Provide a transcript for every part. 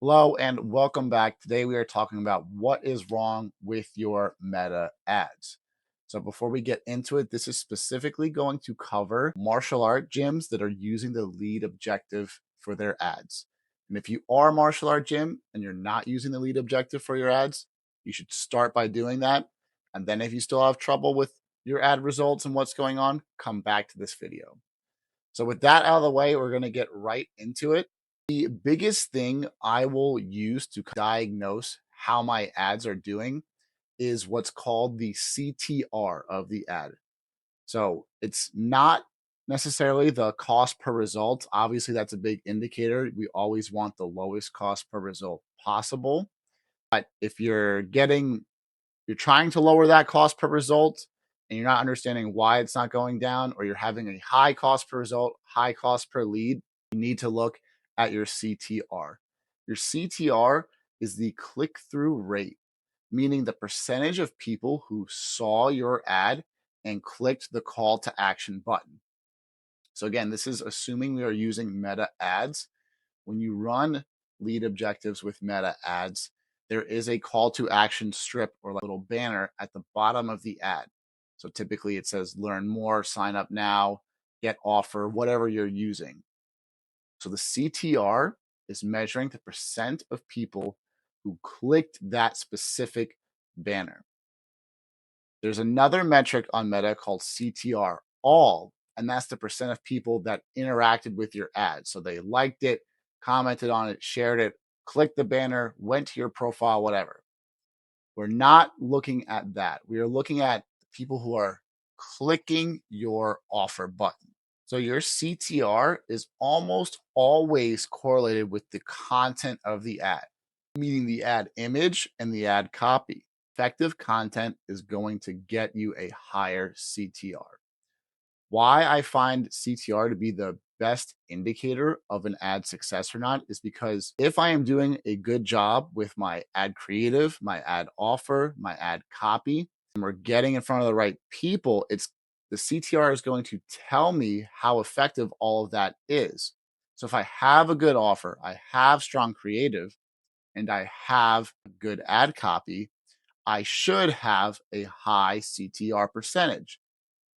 Hello and welcome back. Today we are talking about what is wrong with your meta ads. So before we get into it, this is specifically going to cover martial art gyms that are using the lead objective for their ads. And if you are a martial art gym and you're not using the lead objective for your ads, you should start by doing that. And then if you still have trouble with your ad results and what's going on, come back to this video. So with that out of the way, we're going to get right into it. The biggest thing I will use to diagnose how my ads are doing is what's called the CTR of the ad. So it's not necessarily the cost per result. Obviously, that's a big indicator. We always want the lowest cost per result possible. But if you're trying to lower that cost per result and you're not understanding why it's not going down, or you're having a high cost per result, high cost per lead, you need to look at your CTR. Your CTR is the click through rate, meaning the percentage of people who saw your ad and clicked the call to action button. So, again, this is assuming we are using meta ads. When you run lead objectives with meta ads, there is a call to action strip or little banner at the bottom of the ad. So typically it says learn more, sign up now, get offer, whatever you're using. So the CTR is measuring the percent of people who clicked that specific banner. There's another metric on Meta called CTR all, and that's the percent of people that interacted with your ad. So they liked it, commented on it, shared it, clicked the banner, went to your profile, whatever. We're not looking at that. We are looking at people who are clicking your offer button. So your CTR is almost always correlated with the content of the ad, meaning the ad image and the ad copy. Effective content is going to get you a higher CTR. Why I find CTR to be the best indicator of an ad success or not is because if I am doing a good job with my ad creative, my ad offer, my ad copy, and we're getting in front of the right people, it's the CTR is going to tell me how effective all of that is. So if I have a good offer, I have strong creative, and I have good ad copy, I should have a high CTR percentage,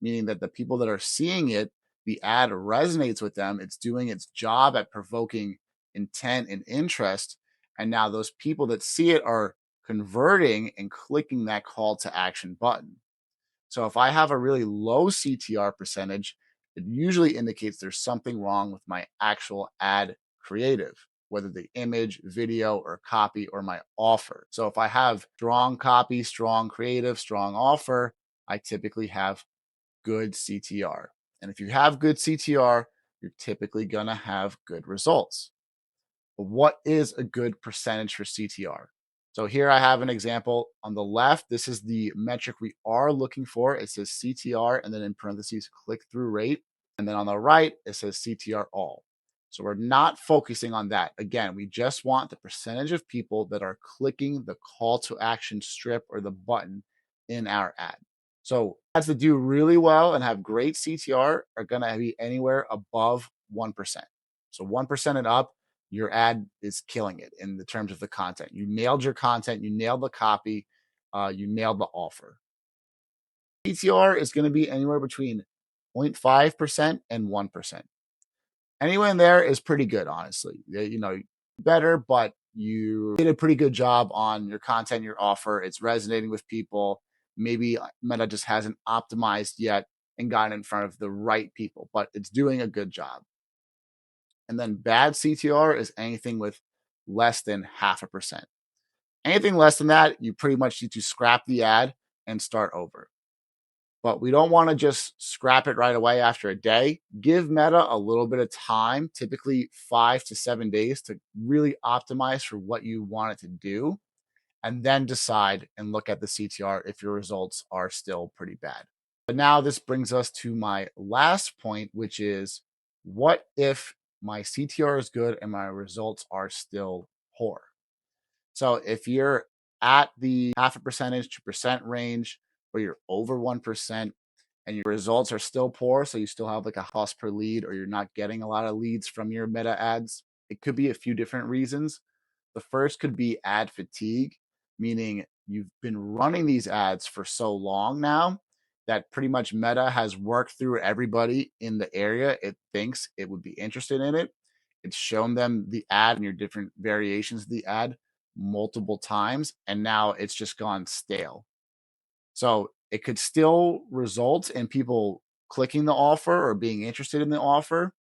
meaning that the people that are seeing it, the ad resonates with them. It's doing its job at provoking intent and interest. And now those people that see it are converting and clicking that call to action button. So if I have a really low CTR percentage, it usually indicates there's something wrong with my actual ad creative, whether the image, video, or copy, or my offer. So if I have strong copy, strong creative, strong offer, I typically have good CTR. And if you have good CTR, you're typically going to have good results. But what is a good percentage for CTR? So here I have an example. On the left, this is the metric we are looking for. It says CTR and then in parentheses, click through rate. And then on the right, it says CTR all. So we're not focusing on that. Again, we just want the percentage of people that are clicking the call to action strip or the button in our ad. So ads that do really well and have great CTR are going to be anywhere above 1%. So 1% and up, your ad is killing it in the terms of the content. You nailed your content, you nailed the copy, you nailed the offer. CTR is going to be anywhere between 0.5% and 1%. Anywhere in there is pretty good, honestly. Better, but you did a pretty good job on your content, your offer. It's resonating with people. Maybe Meta just hasn't optimized yet and gotten in front of the right people, but it's doing a good job. And then bad CTR is anything with less than 0.5%. Anything less than that, you pretty much need to scrap the ad and start over. But we don't want to just scrap it right away after a day. Give Meta a little bit of time, typically 5 to 7 days, to really optimize for what you want it to do, and then decide and look at the CTR if your results are still pretty bad. But now this brings us to my last point, which is what if my CTR is good and my results are still poor? So if you're at the 0.5% to percent range, or you're over 1% and your results are still poor, so you still have like a cost per lead, or you're not getting a lot of leads from your meta ads, it could be a few different reasons. The first could be ad fatigue, meaning you've been running these ads for so long now that pretty much Meta has worked through everybody in the area it thinks it would be interested in it. It's shown them the ad and your different variations of the ad multiple times, and now it's just gone stale. So it could still result in people clicking the offer or being interested in the offer,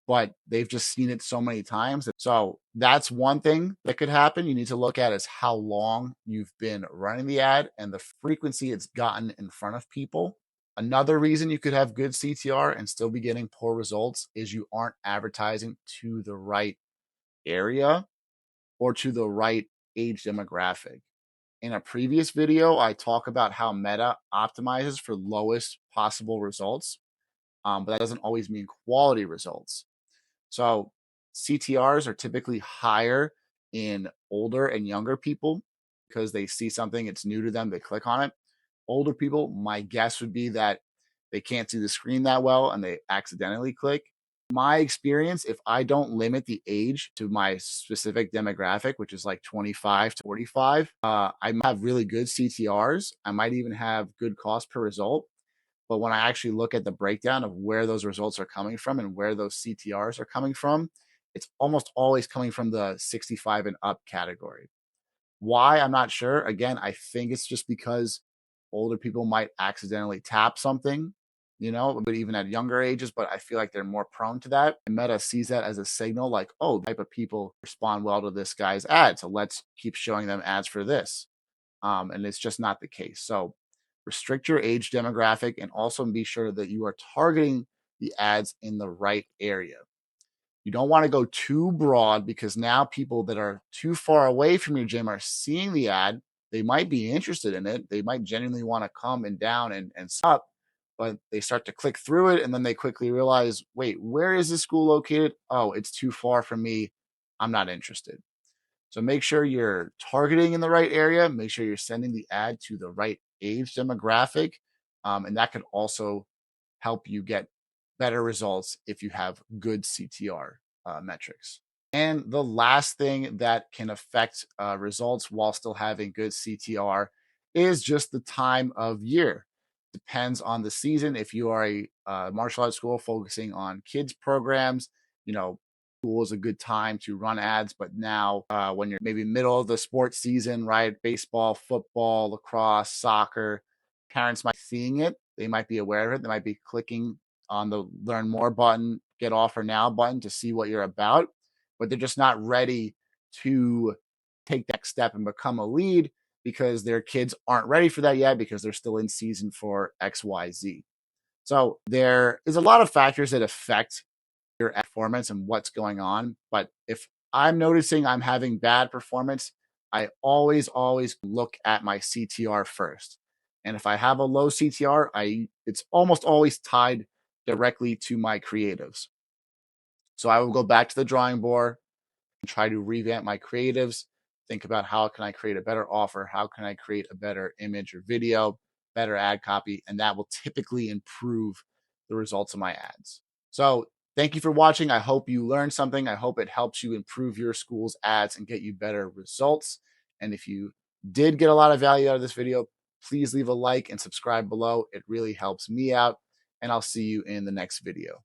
but they've just seen it so many times. So that's one thing that could happen. You need to look at is how long you've been running the ad and the frequency it's gotten in front of people. Another reason you could have good CTR and still be getting poor results is you aren't advertising to the right area or to the right age demographic. In a previous video, I talk about how Meta optimizes for lowest possible results, but that doesn't always mean quality results. So CTRs are typically higher in older and younger people because they see something, it's new to them, they click on it. Older people, my guess would be that they can't see the screen that well and they accidentally click. My experience, if I don't limit the age to my specific demographic, which is like 25 to 45, I might have really good CTRs. I might even have good cost per result. But when I actually look at the breakdown of where those results are coming from and where those CTRs are coming from, it's almost always coming from the 65 and up category. Why? I'm not sure. Again, I think it's just because older people might accidentally tap something, but even at younger ages, but I feel like they're more prone to that. And Meta sees that as a signal like, oh, the type of people respond well to this guy's ad. So let's keep showing them ads for this. And it's just not the case. So restrict your age demographic and also be sure that you are targeting the ads in the right area. You don't want to go too broad because now people that are too far away from your gym are seeing the ad. They might be interested in it. They might genuinely want to come and down and stop, but they start to click through it and then they quickly realize, wait, where is this school located? Oh, it's too far from me. I'm not interested. So make sure you're targeting in the right area. Make sure you're sending the ad to the right age demographic. And that could also help you get better results if you have good CTR metrics. And the last thing that can affect results while still having good CTR is just the time of year. Depends on the season. If you are a martial arts school focusing on kids programs, school is a good time to run ads. But now, when you're maybe middle of the sports season, right? Baseball, football, lacrosse, soccer, parents might be seeing it. They might be aware of it. They might be clicking on the learn more button, get offer now button to see what you're about, but they're just not ready to take that step and become a lead because their kids aren't ready for that yet because they're still in season for XYZ. So there is a lot of factors that affect your performance and what's going on. But if I'm noticing I'm having bad performance, I always look at my CTR first. And if I have a low CTR, it's almost always tied directly to my creatives. So I will go back to the drawing board and try to revamp my creatives, think about how can I create a better offer, how can I create a better image or video, better ad copy, and that will typically improve the results of my ads. So thank you for watching. I hope you learned something. I hope it helps you improve your school's ads and get you better results. And if you did get a lot of value out of this video, please leave a like and subscribe below. It really helps me out. And I'll see you in the next video.